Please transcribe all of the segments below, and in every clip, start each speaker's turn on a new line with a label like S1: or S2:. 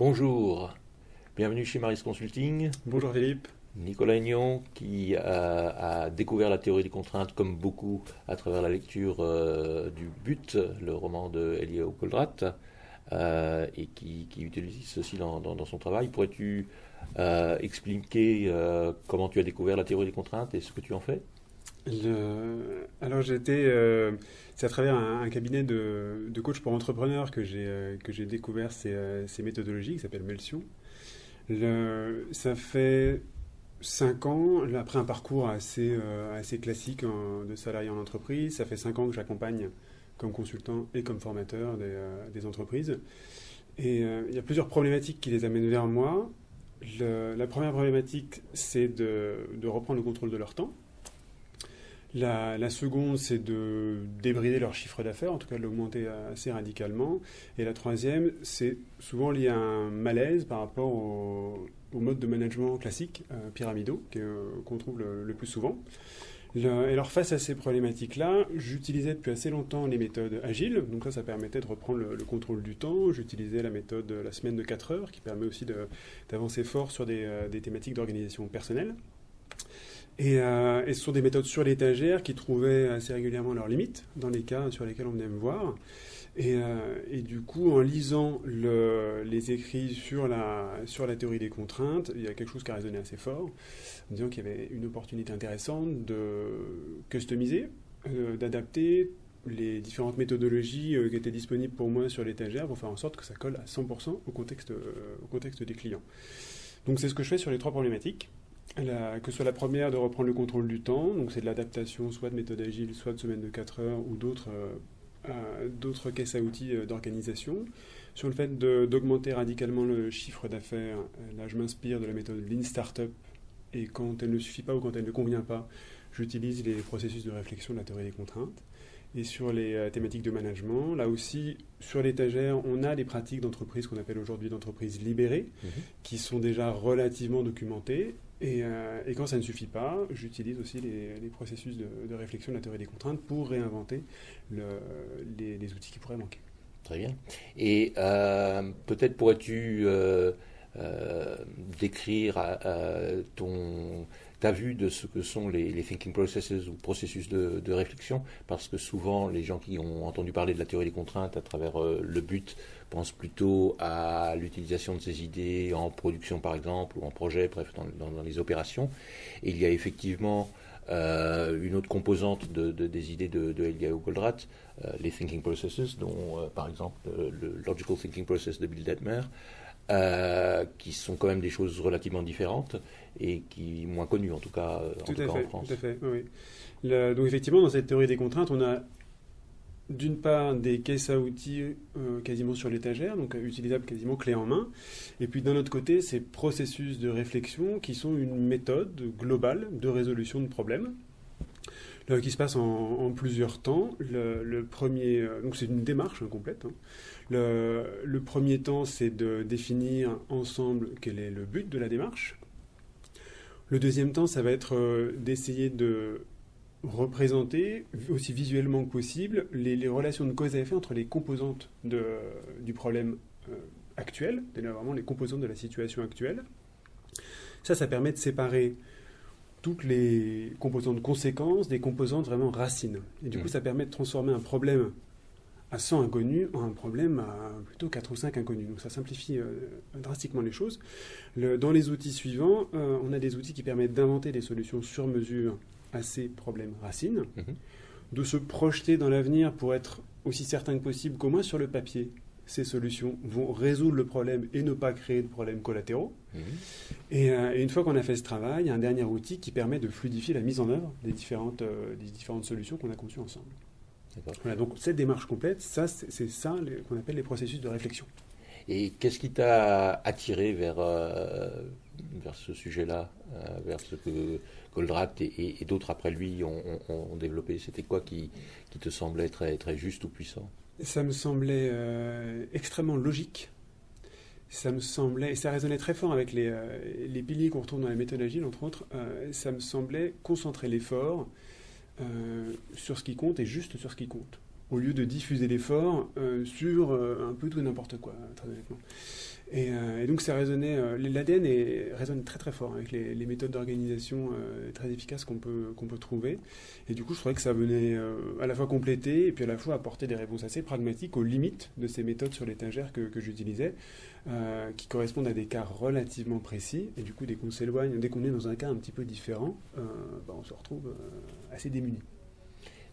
S1: Bonjour, bienvenue chez Maris Consulting.
S2: Bonjour Philippe.
S1: Nicolas Aignan qui a découvert la théorie des contraintes comme beaucoup à travers la lecture du But, le roman de Eliyahu Goldratt, et qui utilise ceci dans son travail. Pourrais-tu expliquer comment tu as découvert la théorie des contraintes et ce que tu en fais?
S2: Alors c'est à travers un cabinet de coach pour entrepreneurs que j'ai découvert ces méthodologies qui s'appellent Melsion. Ça fait 5 ans, après un parcours assez classique de salarié en entreprise. Ça fait 5 ans que j'accompagne comme consultant et comme formateur des entreprises. Et il y a plusieurs problématiques qui les amènent vers moi. La première problématique, c'est de reprendre le contrôle de leur temps. La seconde, c'est de débrider leur chiffre d'affaires, en tout cas de l'augmenter assez radicalement. Et la troisième, c'est souvent lié à un malaise par rapport au mode de management classique, pyramidaux, qu'on trouve le plus souvent. Et alors face à ces problématiques-là, j'utilisais depuis assez longtemps les méthodes agiles. Donc ça permettait de reprendre le contrôle du temps. J'utilisais la méthode la semaine de 4 heures, qui permet aussi d'avancer fort sur des thématiques d'organisation personnelle. Et ce sont des méthodes sur l'étagère qui trouvaient assez régulièrement leurs limites dans les cas sur lesquels on venait me voir. Et du coup, en lisant les écrits sur la théorie des contraintes, il y a quelque chose qui a résonné assez fort, en disant qu'il y avait une opportunité intéressante de customiser, d'adapter les différentes méthodologies qui étaient disponibles pour moi sur l'étagère pour faire en sorte que ça colle à 100% au contexte des clients. Donc c'est ce que je fais sur les 3 problématiques. Que ce soit la première de reprendre le contrôle du temps, donc c'est de l'adaptation soit de méthode agile, soit de semaine de 4 heures ou d'autres caisses à outils d'organisation. Sur le fait d'augmenter radicalement le chiffre d'affaires, là je m'inspire de la méthode Lean Startup et quand elle ne suffit pas ou quand elle ne convient pas, j'utilise les processus de réflexion de la théorie des contraintes. Et sur les thématiques de management, là aussi, sur l'étagère, on a des pratiques d'entreprise qu'on appelle aujourd'hui d'entreprises libérées, qui sont déjà relativement documentées. Et quand ça ne suffit pas, j'utilise aussi les processus de réflexion de la théorie des contraintes pour réinventer les outils qui pourraient manquer.
S1: Très bien. Et peut-être pourrais-tu décrire ta vue de ce que sont les thinking processes ou processus de réflexion, parce que souvent les gens qui ont entendu parler de la théorie des contraintes à travers le But pensent plutôt à l'utilisation de ces idées en production par exemple, ou en projet, bref, dans les opérations. Et il y a effectivement une autre composante des idées de Eliyahu Goldratt, les thinking processes, dont par exemple le logical thinking process de Bill Detmer, qui sont quand même des choses relativement différentes et qui moins connues en tout cas, en France.
S2: Tout à fait, oui. Donc effectivement, dans cette théorie des contraintes, on a d'une part des caisses à outils quasiment sur l'étagère, donc utilisables quasiment clé en main, et puis d'un autre côté, ces processus de réflexion qui sont une méthode globale de résolution de problèmes, qui se passe en plusieurs temps. Le premier, donc c'est une démarche complète. Le premier temps, c'est de définir ensemble quel est le but de la démarche. Le deuxième temps, ça va être d'essayer de représenter aussi visuellement que possible les relations de cause à effet entre les composantes du problème actuel, c'est-à-dire vraiment les composantes de la situation actuelle. Ça permet de séparer toutes les composantes conséquences des composantes vraiment racines. Et du coup, ça permet de transformer un problème à 100 inconnus en un problème à plutôt 4 ou 5 inconnus. Donc ça simplifie drastiquement les choses. Dans les outils suivants, on a des outils qui permettent d'inventer des solutions sur mesure à ces problèmes racines, de se projeter dans l'avenir pour être aussi certain que possible qu'au moins sur le papier, ces solutions vont résoudre le problème et ne pas créer de problèmes collatéraux. Et une fois qu'on a fait ce travail, il y a un dernier outil qui permet de fluidifier la mise en œuvre des différentes solutions qu'on a conçues ensemble. Voilà, donc cette démarche complète, c'est ça qu'on appelle les processus de réflexion.
S1: Et qu'est-ce qui t'a attiré vers ce sujet-là, vers ce que Goldratt et d'autres après lui ont développé? C'était quoi qui te semblait très, très juste ou puissant?
S2: Ça me semblait extrêmement logique. Ça me semblait, et ça résonnait très fort avec les piliers qu'on retrouve dans la méthode agile, entre autres. Ça me semblait concentrer l'effort sur ce qui compte et juste sur ce qui compte. au lieu de diffuser l'effort sur un peu tout et n'importe quoi, très honnêtement. Et donc ça résonnait, l'ADN résonne très très fort avec les méthodes d'organisation très efficaces qu'on peut trouver. Et du coup, je trouvais que ça venait à la fois compléter et puis à la fois apporter des réponses assez pragmatiques aux limites de ces méthodes sur l'étagère que j'utilisais, qui correspondent à des cas relativement précis. Et du coup, dès qu'on s'éloigne, dès qu'on est dans un cas un petit peu différent, on se retrouve assez démuni.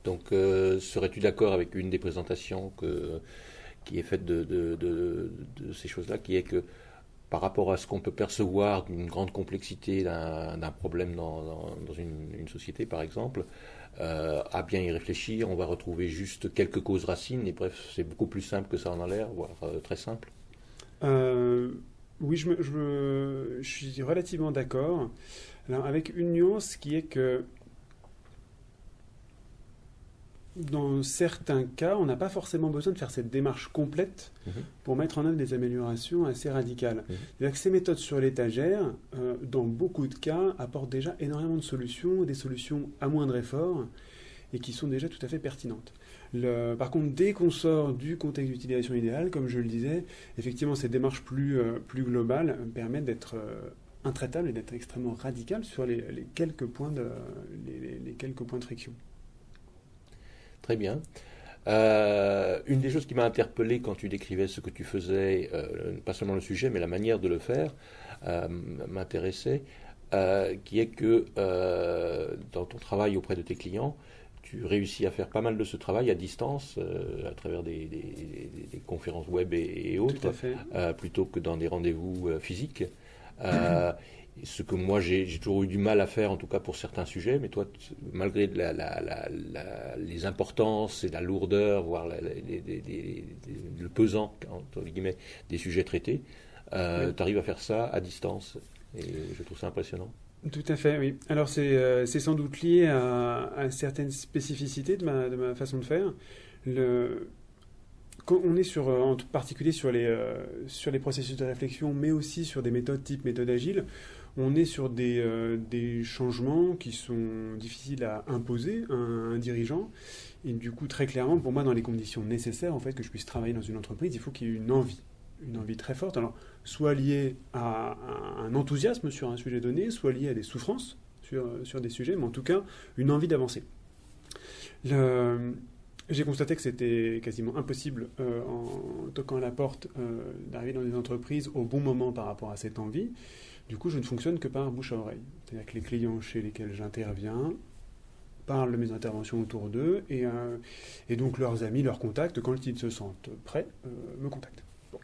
S1: Donc, serais-tu d'accord avec une des présentations qui est faite de ces choses-là, qui est que par rapport à ce qu'on peut percevoir d'une grande complexité d'un problème dans une société, par exemple, à bien y réfléchir, on va retrouver juste quelques causes racines, et bref, c'est beaucoup plus simple que ça en a l'air, voire très simple.
S2: Oui, je suis relativement d'accord. Alors, avec une nuance qui est que dans certains cas, on n'a pas forcément besoin de faire cette démarche complète pour mettre en œuvre des améliorations assez radicales. C'est-à-dire que ces méthodes sur l'étagère, dans beaucoup de cas, apportent déjà énormément de solutions, des solutions à moindre effort, et qui sont déjà tout à fait pertinentes. Par contre, dès qu'on sort du contexte d'utilisation idéale, comme je le disais, effectivement, ces démarches plus globales permettent d'être intraitables et d'être extrêmement radicales sur les quelques points de friction.
S1: Très bien. Une des choses qui m'a interpellé quand tu décrivais ce que tu faisais, pas seulement le sujet, mais la manière de le faire, m'intéressait, qui est que dans ton travail auprès de tes clients, tu réussis à faire pas mal de ce travail à distance, à travers des conférences web et autres,
S2: Tout à fait.
S1: plutôt que dans des rendez-vous physiques. Ce que moi j'ai toujours eu du mal à faire, en tout cas pour certains sujets, mais toi, malgré les importances et la lourdeur, voire le pesant, entre guillemets, des sujets traités, tu arrives à faire ça à distance, et je trouve ça impressionnant.
S2: Tout à fait, oui. Alors c'est sans doute lié à certaines spécificités de ma façon de faire. Quand on est en particulier sur les processus de réflexion, mais aussi sur des méthodes type méthode agile, on est sur des changements qui sont difficiles à imposer à un dirigeant. Et du coup, très clairement, pour moi, dans les conditions nécessaires, en fait, que je puisse travailler dans une entreprise, il faut qu'il y ait une envie très forte. Alors, soit liée à un enthousiasme sur un sujet donné, soit liée à des souffrances sur des sujets, mais en tout cas, une envie d'avancer. J'ai constaté que c'était quasiment impossible, en toquant à la porte, d'arriver dans des entreprises au bon moment par rapport à cette envie. Du coup, je ne fonctionne que par bouche à oreille. C'est-à-dire que les clients chez lesquels j'interviens parlent de mes interventions autour d'eux, et donc leurs amis, leurs contacts, quand ils se sentent prêts, me contactent. Bon.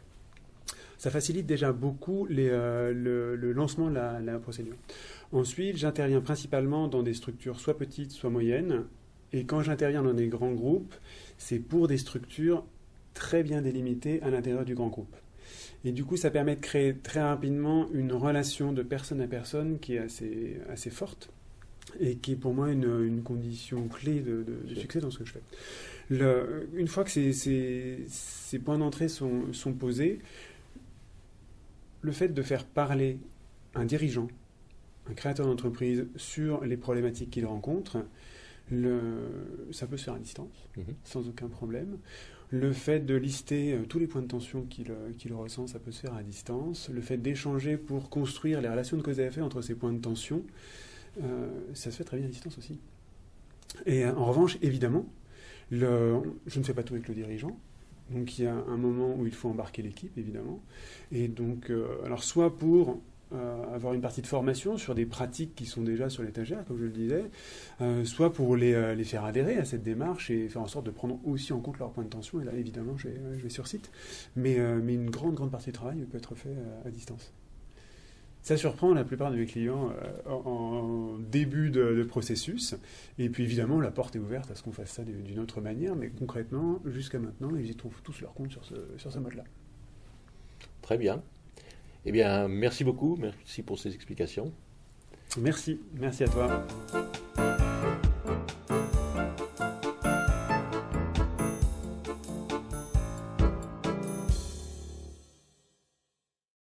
S2: Ça facilite déjà beaucoup le lancement de la procédure. Ensuite, j'interviens principalement dans des structures soit petites, soit moyennes. Et quand j'interviens dans des grands groupes, c'est pour des structures très bien délimitées à l'intérieur du grand groupe. Et du coup, ça permet de créer très rapidement une relation de personne à personne qui est assez forte et qui est pour moi une condition clé de succès dans ce que je fais. Une fois que ces points d'entrée sont posés, le fait de faire parler un dirigeant, un créateur d'entreprise sur les problématiques qu'il rencontre, ça peut se faire à distance, sans aucun problème. Le fait de lister tous les points de tension qu'il ressent, ça peut se faire à distance. Le fait d'échanger pour construire les relations de cause à effet entre ces points de tension, ça se fait très bien à distance aussi. Et en revanche, évidemment, je ne fais pas tout avec le dirigeant. Donc il y a un moment où il faut embarquer l'équipe, évidemment. Et donc, alors soit pour avoir une partie de formation sur des pratiques qui sont déjà sur l'étagère, comme je le disais, soit pour les faire adhérer à cette démarche et faire en sorte de prendre aussi en compte leurs points de tension. Et là, évidemment, je vais sur site. Mais une grande partie du travail peut être fait à distance. Ça surprend la plupart de mes clients en début de processus. Et puis évidemment, la porte est ouverte à ce qu'on fasse ça d'une autre manière. Mais concrètement, jusqu'à maintenant, ils y trouvent tous leur compte sur ce mode-là.
S1: Très bien. Eh bien, merci beaucoup. Merci pour ces explications.
S2: Merci à toi.